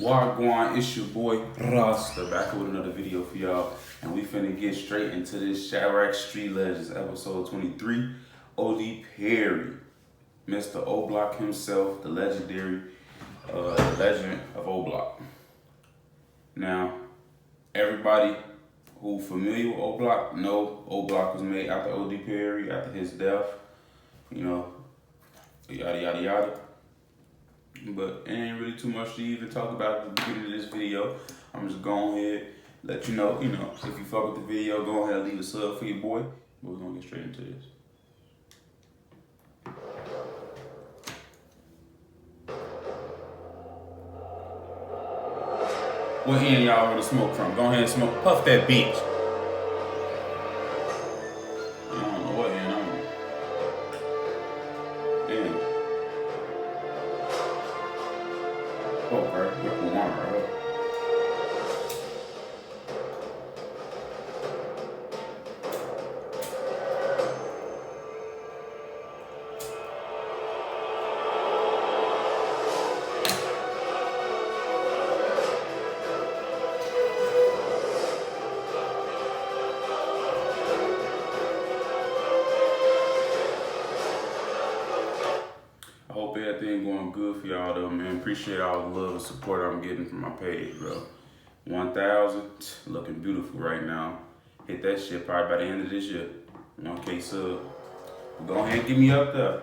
Wagwan, it's your boy Rasta back with another video for y'all, and we finna get straight into this Chiraq Street Legends episode 23. Odee Perry, Mr. OBlock himself, the legendary legend of OBlock. Now, everybody who familiar with OBlock know OBlock was made after Odee Perry, after his death, you know, yada yada yada. But it ain't really too much to even talk about at the beginning of this video. I'm just going ahead, let you know, if you fuck with the video, go ahead and leave a sub for your boy. But we're gonna get straight into this. What end y'all want to smoke from? Go ahead and smoke. Puff that bitch. I don't know what end I'm on. Damn. Oh, bro. You're from Walmart, right? I hope everything going good for y'all though, man. Appreciate all the love and support I'm getting from my page, bro. 1,000, looking beautiful right now. Hit that shit probably by the end of this year. 1K sub. Go ahead and get me up there.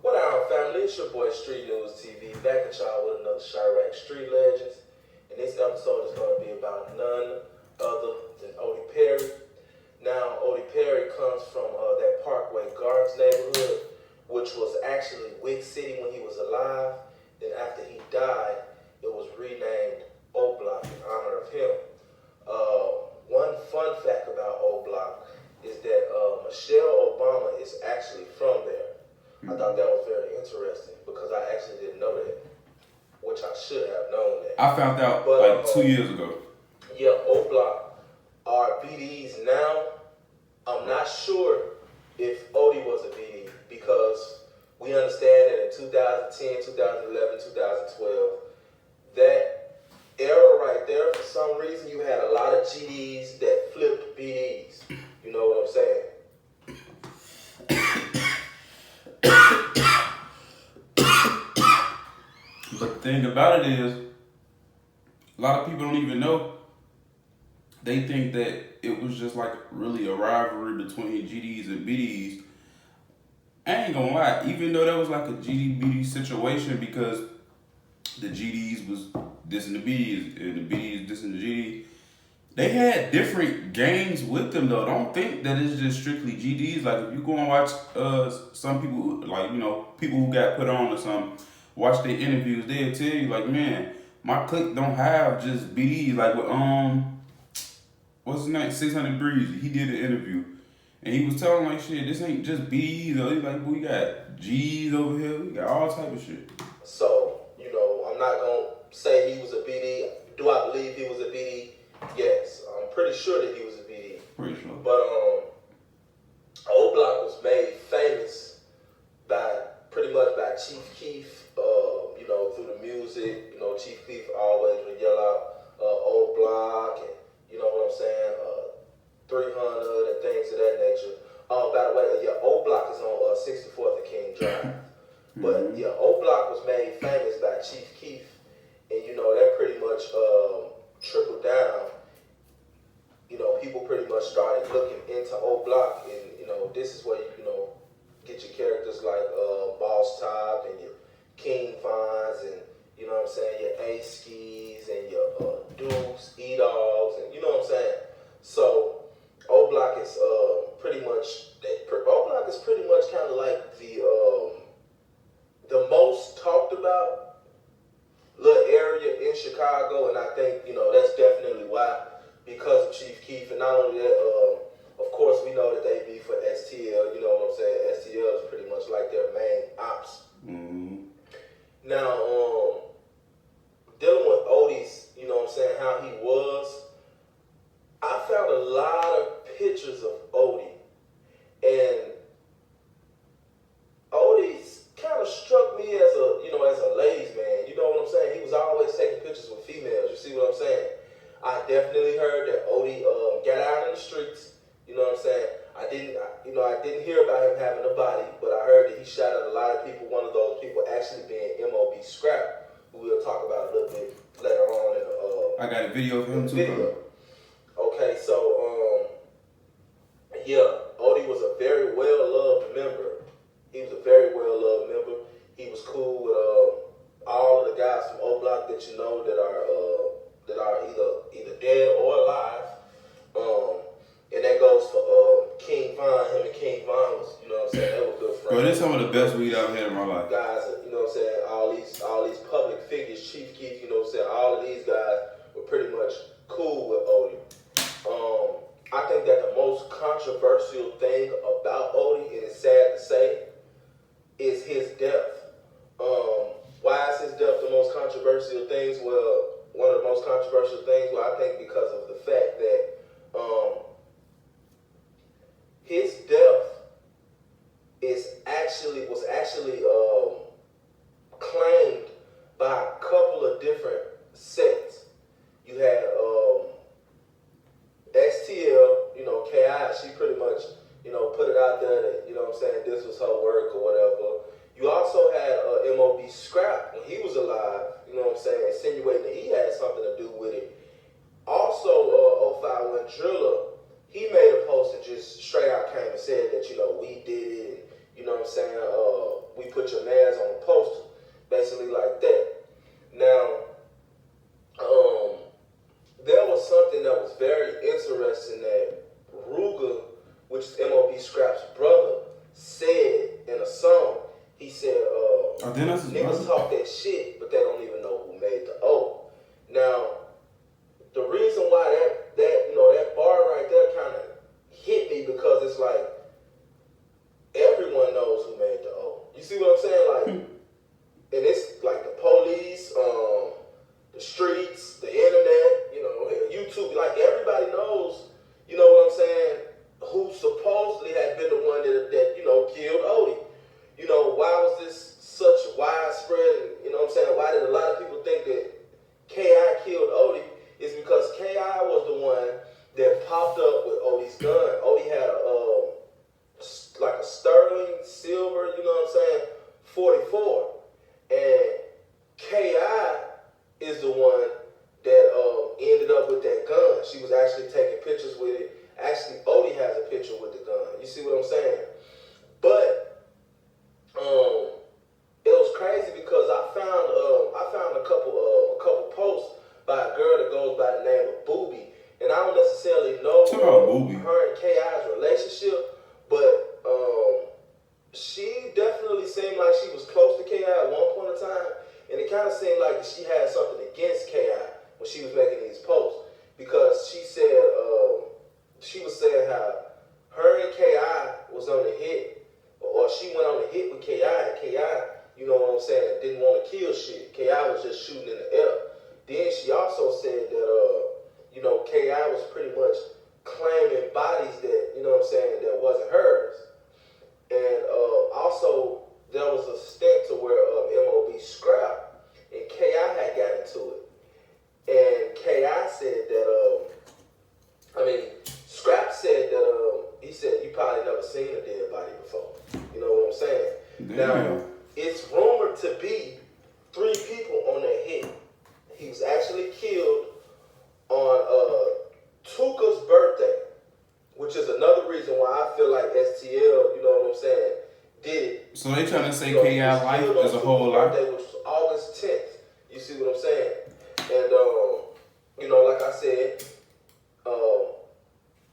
What up, family? It's your boy Street News TV back at y'all with another Chiraq Street Legends. And this episode is going to be about none other than Odee Perry. Now, Odee Perry comes from that Parkway Gardens neighborhood, which was actually Wick City when he was alive. Then after he died, it was renamed OBlock in honor of him. One fun fact about OBlock is that Michelle Obama is actually from there. I thought that was very interesting because I actually didn't know that, which I should have known that. I found out like 2 years ago. Yeah, OBlock are BDs now. I'm not sure if Odee was a BD because we understand that in 2010, 2011, 2012, that era right there, for some reason, you had a lot of GDs that flipped BDs. You know what I'm saying? But the thing about it is, a lot of people don't even know. They think that it was just like really a rivalry between GDs and BDs. I ain't gonna lie, even though that was like a GD-BD situation because the GDs was dissing the BDs and the BDs dissing the GDs, they had different games with them though. Don't think that it's just strictly GDs. Like if you go and watch some people, like, people who got put on or something, watch their interviews, they'll tell you like, man, my clique don't have just BDs. Like with what's his name? 600 Breezy. He did an interview. And he was telling like, shit, this ain't just B's. He's like, we got G's over here. We got all type of shit. So, I'm not going to say he was a BD. Do I believe he was a BD? Yes. I'm pretty sure that he was a BD. Pretty sure. But OBlock was made famous pretty much by Chief Keef, through the music. Chief Keef always would yell out OBlock and, you know what I'm saying, 300 and things of that nature. By the way, yeah, OBlock is on 64th and King Drive. But yeah, OBlock was made famous by Chief Keef, and that pretty much trickled down. People pretty much started looking into OBlock, and this is where you get your characters like Boss Top and your King Vines, and you know what I'm saying, your A-Skis and your Dukes, E-Dogs, and you know what I'm saying. So OBlock is pretty much kind of like the most talked about little area in Chicago, and I think that's definitely why, because of Chief Keef. And not only that, of course we know that they be for STL. You know what I'm saying? STL is pretty much like their main ops. Now, dealing with Odee's, you know what I'm saying, how he was, I found a lot of pictures of Odee, and Odee's kind of struck me as a I got a video of him too. Video. Okay, so Odee was a very well-loved member. He was a very well-loved member. He was cool with all of the guys from OBlock that you know that are either dead or alive. And that goes for King Von. Him and King Von was, you know what I'm saying, they were good friends. Bro, this is some of the best weed I've had in my life. Guys, you know what I'm saying, all these public figures, Chief Keef, you know what I'm saying, all of these guys were pretty much cool with Odee. I think that the most controversial thing about Odee, and it's sad to say, is his death. Why is his death the most controversial things? Well, one of the most controversial things, well, I think because of the fact that his death was actually claimed by a couple of different sects. You had STL, you know, KI, she pretty much, you know, put it out there that, you know what I'm saying, this was her work or whatever. You also had MOB Scrap when he was alive, you know what I'm saying, insinuating that he had something to do with it. Also, 051 Driller, he made a post and just straight out came and said that, you know, we did it, and, you know what I'm saying, we put your mans on the poster, basically like that. Now, there was something that was very interesting that Ruger, which is MOB Scrap's brother, said in a song. He said, niggas talk that shit, but they don't even know who made the O. Now, the reason why that bar right there kind of hit me because it's like everyone knows who made the O. You see what I'm saying? Like, and it's like the police, the streets, the internet, you know, YouTube, like everybody knows, you know what I'm saying, who supposedly had been the one that you know, killed Odee. You know, why was this such widespread, you know what I'm saying, why did a lot of people think that K.I. killed Odee? Is because K.I. was the one that popped up with Odee's gun. Odee had like a sterling silver, you know what I'm saying, 44. And K.I. is the one that ended up with that gun. She was actually taking pictures with it. Actually, Odee has a picture with the gun. You see what I'm saying? But it was crazy because I found a couple posts by a girl that goes by the name of Boobie, and I don't necessarily know her and K.I.'s relationship, but she definitely seemed like she was close to K.I. at one point in time, and it kind of seemed like she had something against K.I. when she was making these posts, because she said she was saying how her and K.I. was on the hit, or she went on the hit with K.I. and K.I., you know what I'm saying, didn't want to kill shit. K.I. was just shooting in the air. Then she also said that you know, K.I. was pretty much claiming bodies that, you know what I'm saying, that wasn't hers. And also there was a stint to where MOB Scrap and K.I. had got into it. And K.I. said that Scrap said that he said you probably never seen a dead body before. You know what I'm saying? Damn. Now, it's rumored to be 3 people on that hit. He was actually killed on Tuka's birthday, which is another reason why I feel like STL, you know what I'm saying, did it. So they trying to say K.I. life as a whole life? Birthday, which was August 10th. You see what I'm saying? And you know, like I said,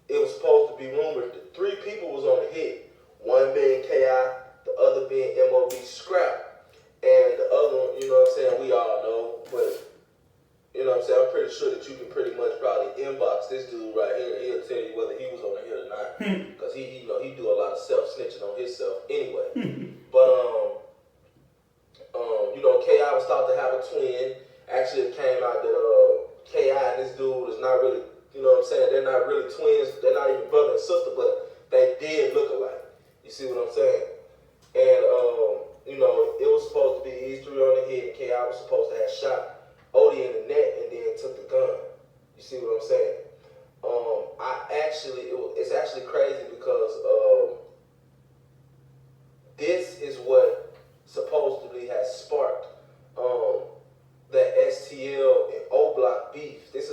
it was supposed to be rumored that 3 people was on the hit. One being K.I., the other being MOB Scrap, and the other one, you know what I'm saying, we all know, but you know what I'm saying, I'm pretty sure that you can pretty much probably inbox this dude right here, and he'll tell you whether he was on the hit or not, because he, you know, he do a lot of self-snitching on himself anyway. But you know, K.I. was thought to have a twin. Actually, it came out that K.I. and this dude is not really, you know what I'm saying, they're not really twins, they're not even brother and sister, but they did look alike. You see what I'm saying? And you know, it was supposed to be these 3 on the hit. K.I. was supposed to have shot Odee in the neck and then took the gun. You see what I'm saying? It's actually crazy because this is what supposedly has sparked that STL and OBlock beef. This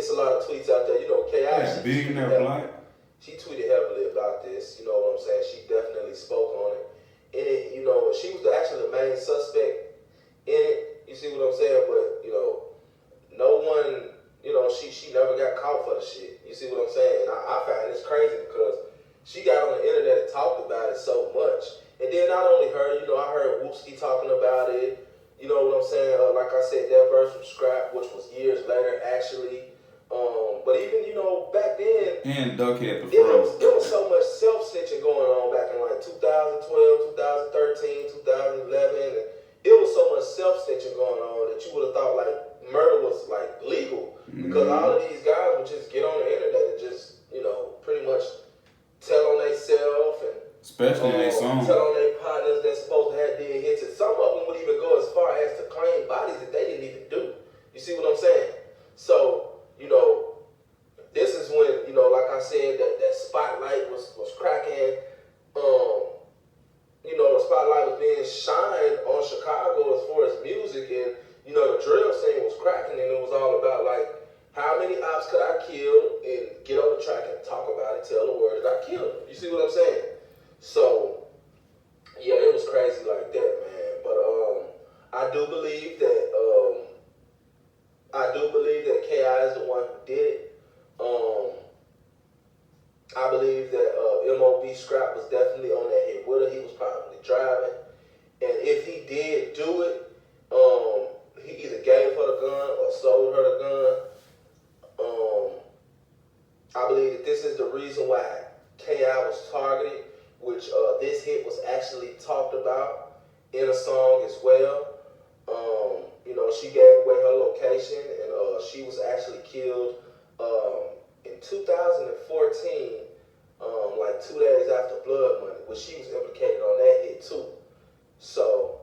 it's a lot of tweets out there. You know, K.I. Yeah, big in that black. She tweeted heavily about this. You know what I'm saying? She definitely spoke on it. And it, you know, she was actually the main suspect in it. You see what I'm saying? But you know, no one, you know, she never got caught for the shit. You see what I'm saying? And I find this crazy because she got on the internet and talked about it so much. And then not only her, you know, I heard Wooski talking about it. You know what I'm saying? Like I said, that verse from Scrap, which was years later, actually. But even, you know, back then, and Duckhead the it front. was so much self-snitching going on back in like 2012, 2013, 2011. And it was so much self-snitching going on that you would have thought like murder was like legal. Because all of these guys would just get on the internet and just, you know, pretty much tell on themselves and especially in their song. Tell on their partners that's supposed to have did hits. And some of them would even go as far as to claim bodies that they didn't even do. You see what I'm saying? So, you know, this is when, you know, like I said, that spotlight was cracking. You know, the spotlight was being shined on Chicago as far as music, and, you know, the drill scene was cracking, and it was all about, like, how many ops could I kill and get on the track and talk about it, tell the world that I killed them. You see what I'm saying? So, yeah, it was crazy like that, man. But I do believe that K.I. is the one who did it. I believe that MOB Scrap was definitely on that hit with her. He was probably driving. And if he did do it, he either gave her the gun or sold her the gun. I believe that this is the reason why K.I. was targeted, which this hit was actually talked about in a song as well. You know, she gave away her location, and she was actually killed in 2014, like 2 days after Blood Money, which she was implicated on that hit too. So,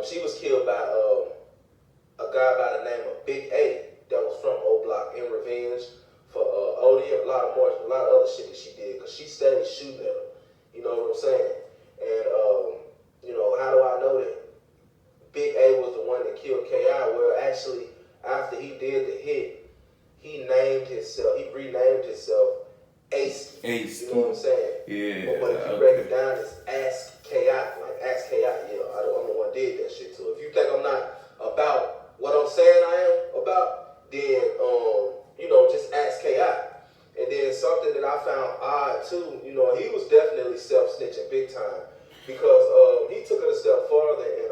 she was killed by a guy by the name of Big A that was from OBlock in revenge for Odee and a lot of other shit that she did, because she stayed shooting at him. You know what I'm saying? And, you know, how do I know that Big A was the one that killed K.I.? Well, actually, after he did the hit, he renamed himself Ace. You know what I'm saying? Yeah. But if you break it down, it's Ask K.I. Like, Ask K.I. Yeah, I'm the one that did that shit. So if you think I'm not about what I'm saying I am about, then, you know, just Ask K.I. And then something that I found odd too, you know, he was definitely self-snitching big time, because he took it a step farther, and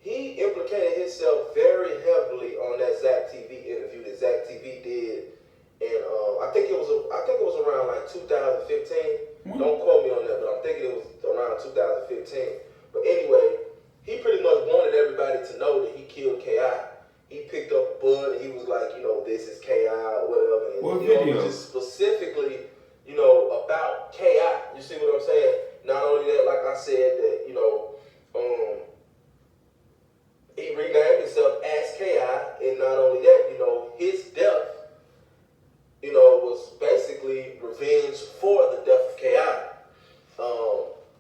he implicated himself very heavily on that Zach TV interview that Zach TV did, and I think it was around like 2015. Don't quote me on that, but I'm thinking it was around 2015. But anyway, he pretty much wanted everybody to know that he killed K.I. He picked up a bud and he was like, you know, this is K.I. or whatever. And, what video? Know, just specifically, you know, about K.I. You see what I'm saying? Not only that, like I said, that, you know, he renamed himself as K.I. And not only that, you know, his death, you know, was basically revenge for the death of K.I.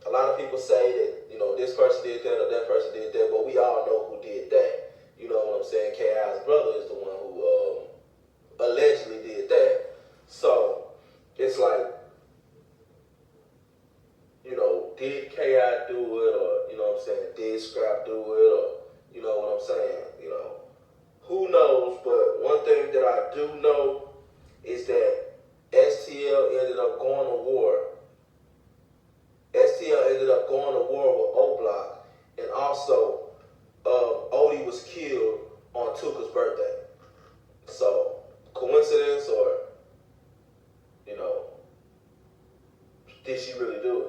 A lot of people say that, you know, this person did that or that person did that, but we all know who did that. You know what I'm saying? K.I.'s brother is the one who allegedly did that. So, it's like, you know, did K.I. do it, or, you know what I'm saying, did Scrap do it, or, you know what I'm saying? You know, who knows? But one thing that I do know is that STL ended up going to war. STL ended up going to war with OBlock, and also Odie was killed on Tuka's birthday. So, coincidence, or, you know, did she really do it?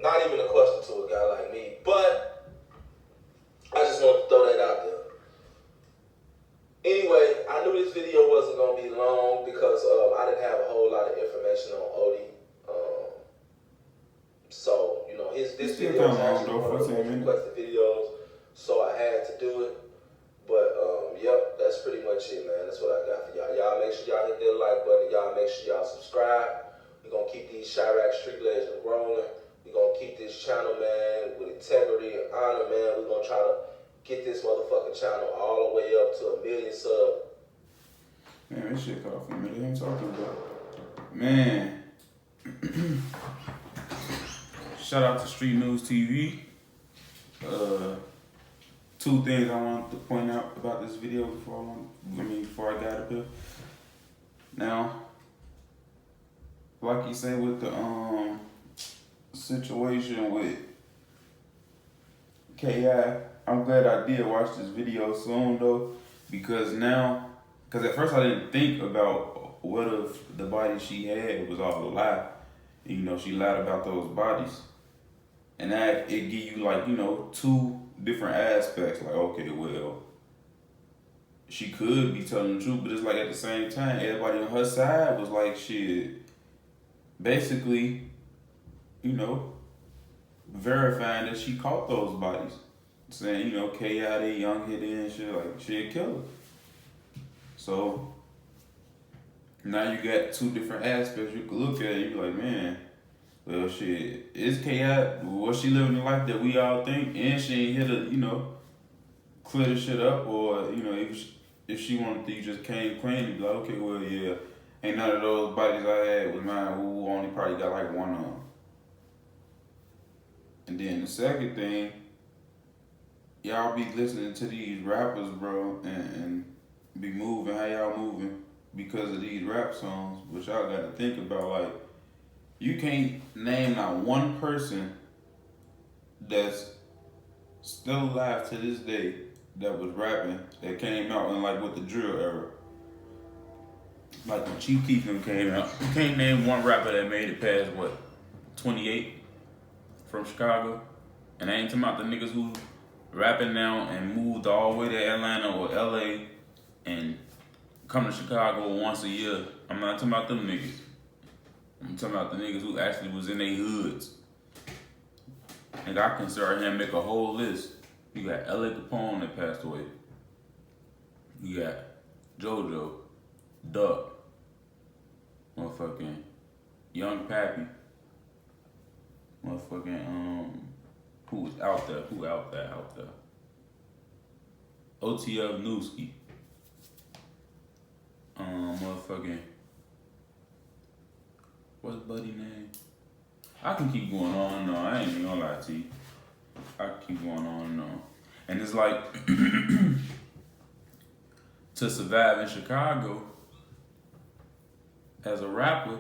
Not even a question to a guy like me, but I just wanted to throw that out there. Anyway, I knew this video wasn't going to be long because I didn't have a whole lot of information on Odie. So, you know, this video is actually one of the most requested videos, so I had to do it. But, yep, that's pretty much it, man. That's what I got for y'all. Y'all make sure y'all hit that like button. Y'all make sure y'all subscribe. We're going to keep these Chiraq Street Legends rolling. We're going to keep this channel, man, with integrity and honor, man. We're going to try to get this motherfucking channel all the way up to 1 million subs. Man, this shit caught for me. They ain't talking about. Man. Shout out to Street News TV. Two things I wanted to point out about this video before I got up here. Now, like you say with the situation with K.I., I'm glad I did watch this video soon though, because at first I didn't think about what if the body she had was all a lie. You know, she lied about those bodies. And that it give you like, you know, two different aspects. Like, okay, well, she could be telling the truth, but it's like at the same time, everybody on her side was like, shit, basically, you know, verifying that she caught those bodies. Saying, you know, K.I., they young hit and shit, like, she'd kill her. So, now you got two different aspects you could look at. You be like, man, well, shit, is K.I., was she living the life that we all think? And she ain't here to, you know, clear the shit up? Or, you know, if she wanted to, you just came clean and be like, okay, well, yeah, ain't none of those bodies I had was mine. Who only probably got like one on. And then the second thing, y'all be listening to these rappers, bro, and be moving how y'all moving because of these rap songs. But y'all got to think about, like, you can't name not one person that's still alive to this day that was rapping that came out in like with the drill era. Like when Chief Keef came out, you can't name one rapper that made it past what, 28 from Chicago. And I ain't talking about the niggas who rapping now and moved all the way to Atlanta or LA and come to Chicago once a year. I'm not talking about them niggas. I'm talking about the niggas who actually was in their hoods. And I can start here and make a whole list. You got L.A. Capone that passed away. You got JoJo, Duck, motherfucking Young Pappy, motherfucking who was out there? OTF Newski. Motherfucking, what's buddy name? I can keep going on and on. I ain't even gonna lie to you. I can keep going on and on. And it's like, to survive in Chicago as a rapper,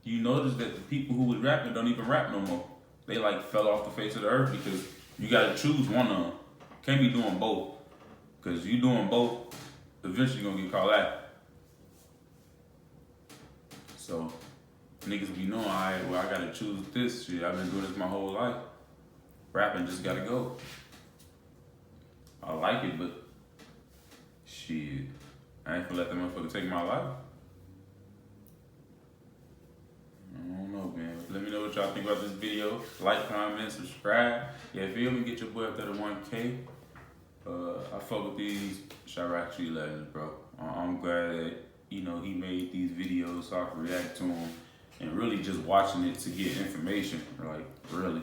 you notice that the people who was rapping don't even rap no more. They like fell off the face of the earth because you gotta choose one of them. Can't be doing both. Cause you doing both, eventually you're gonna get called out. So niggas be knowing, alright, well I gotta choose this shit. I've been doing this my whole life. Rapping just gotta go. I like it, but shit, I ain't gonna let that motherfucker take my life. I don't know, man. Let me know what y'all think about this video. Like, comment, subscribe. Yeah, feel me? Get your boy up there to 1K. I fuck with these Chiraq legends, bro. I'm glad that, you know, he made these videos so I can react to them and really just watching it to get information. Like, really.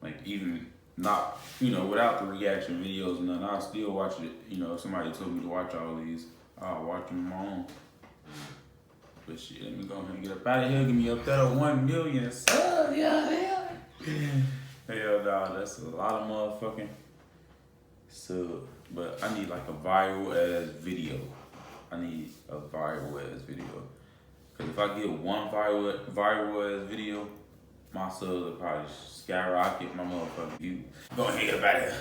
Like, even not, you know, without the reaction videos and nothing, I'll still watch it. You know, if somebody told me to watch all these, I'll watch them on my own. But shit, let me go ahead and get up out of here. Give me up there to 1 million subs. Yeah. Hell nah, that's a lot of motherfucking subs. But I need like a viral ass video. I need a viral ass video. Cause if I get one viral ass video, my subs will probably skyrocket my motherfucking views. Go ahead and get up out of here.